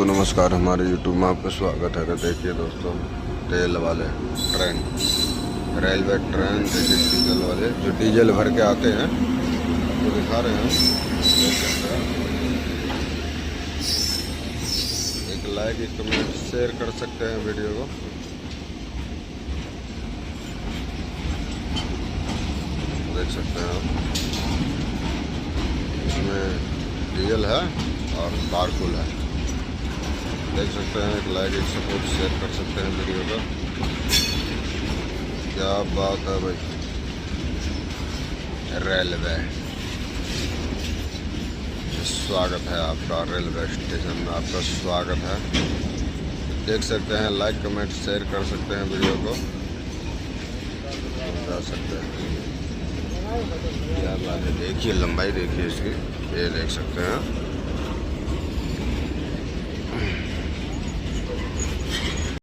तो नमस्कार, हमारे YouTube में आपका स्वागत है। तो देखिए दोस्तों, तेल वाले ट्रेन, रेलवे ट्रेन, देखिए डीजल वाले जो डीजल भर के आते हैं आपको दिखा रहे हैं। देख सकते हैं, एक लाइक, एक कमेंट, शेयर कर सकते हैं वीडियो को। देख सकते हैं आप, इसमें डीजल है और कारकूल है। देख सकते हैं, एक लाइक, एक सपोर्ट, शेयर कर सकते हैं वीडियो का। क्या बात है भाई। रेलवे, स्वागत है आपका, रेलवे स्टेशन में आपका स्वागत है। देख सकते हैं, लाइक कमेंट शेयर कर सकते हैं वीडियो को, जा सकते हैं। क्या बात है, देखिए लंबाई देखिए इसकी, ये देख सकते हैं।